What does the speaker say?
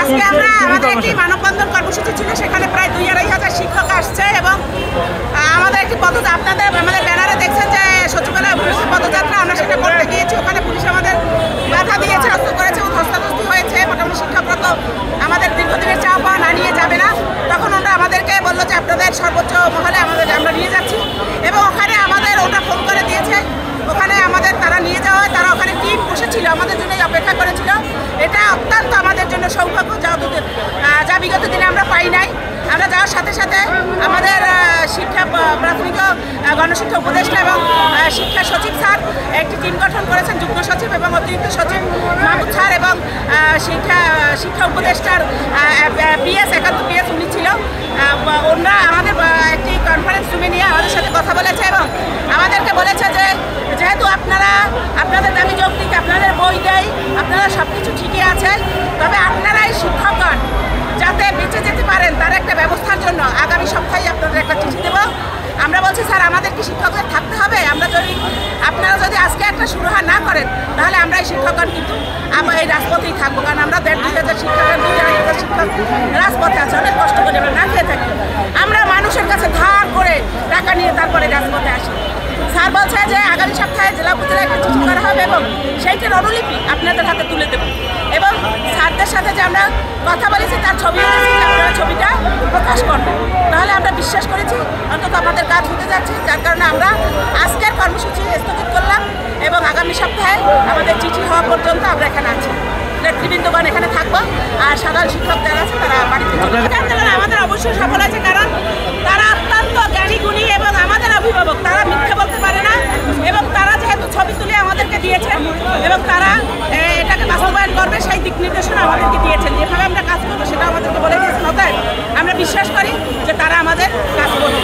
আজকে আমরা আমাদের একটি মানববন্ধন কর্মসূচি ছিল, সেখানে প্রায় ২-২.৫০০ শিক্ষক আসছে এবং আমাদের একটি আমাদের ব্যানারে দেখছেন যে সচিবালয় পুলিশের পদযাত্রা, আমরা সেটা করতে গিয়েছি। ওখানে পুলিশ আমাদের বাধা দিয়েছে, অস্ত্র করেছে এবং ধস্তাধস্তি হয়েছে। মোটামুটি শিক্ষকরা তো আমাদের দীর্ঘদিনের চাওয়া পাওয়া না নিয়ে যাবে না। তখন ওরা আমাদেরকে বললো যে আপনাদের সর্বোচ্চ মহলে আমরা নিয়ে যাচ্ছি এবং ওখানে আমাদের ওটা ফোন করে দিয়েছে। ওখানে আমাদের তারা নিয়ে যাওয়া হয়, তারা ওখানে টিম বসেছিল, আমাদের জন্যই অপেক্ষা করেছিল। এটা অত্যন্ত আমাদের জন্য সৌভাগ্য, যা বিগত দিনে আমরা পাই নাই। আমরা যাওয়ার সাথে সাথে আমাদের শিক্ষা প্রাথমিক গণশিক্ষা উপদেষ্টা এবং শিক্ষা সচিব স্যার একটি টিম গঠন করেছেন, যুগ্ম সচিব এবং অতিরিক্ত সচিব মাহমুদ স্যার এবং শিক্ষা উপদেষ্টার একান্ত পিএস উনি ছিল। ওনারা আমাদের একটি কনফারেন্স রুমে নিয়ে আমাদের সাথে কথা বলেছে এবং আমাদেরকে বলেছে যে যেহেতু আপনাদের দাবি যৌক্তিক, আপনাদের বই দেয়, আপনারা সব কিছু ঠিকই আছে, তবে আপনারাই শিক্ষকগণ যাতে বেঁচে যেতে পারেন তার একটা ব্যবস্থার জন্য আগামী সপ্তাহে আপনাদের একটা চিঠি দেবো। আমরা বলছি স্যার আমাদের কি শিক্ষকদের থাকতে হবে? আপনারা যদি আজকে একটা সুরাহা না করেন তাহলে আমরা এই শিক্ষকগণ কিন্তু এই রাজপথেই থাকবো, কারণ আমরা ১,৫০০ শিক্ষক ২,৫০০ শিক্ষক রাজপথে আছে, অনেক কষ্ট করে আমরা না খেয়ে থাকি। আমরা মানুষের কাছে ধার করে টাকা নিয়ে তারপরে রাজপথে আসি। স্যার বলছে যে আগামী সপ্তাহে জেলা উপজেলায় একটা চিঠি করা হবে এবং সেইটির অনুলিপি আপনাদের হাতে তুলে দেব এবং স্যারদের সাথে যে আমরা কথা বলেছি তার ছবি আপনারা ছবিটা প্রকাশ করবেন। তাহলে আমরা বিশ্বাস করেছি অন্তত আমাদের কাজ হতে যাচ্ছে, যার কারণে আমরা আজকের কর্মসূচি স্থগিত করলাম এবং আগামী সপ্তাহে আমাদের চিঠি হওয়া পর্যন্ত আমরা এখানে আছি। নেতৃবৃন্দগণ এখানে থাকবো আর সাধারণ শিক্ষক যারা আছে তারা বাড়িতে আমাদের অবশ্যই সফল আছে, কারণ তারা অত্যন্ত জ্ঞানী গুণী এবং আমাদের অভিভাবক, তারা মিথ্যে বলতে পারে না এবং তারা যেহেতু ছবি তুলে আমাদেরকে দিয়েছেন এবং তারা এটাকে বাস্তবায়ন করবে সেই দিক নির্দেশনা আমাদেরকে দিয়েছেন, যেভাবে আমরা কাজ করবো সেটা আমাদেরকে বলে দিয়েছেন। অতএব আমরা বিশ্বাস করি যে তারা আমাদের কাজ করবে।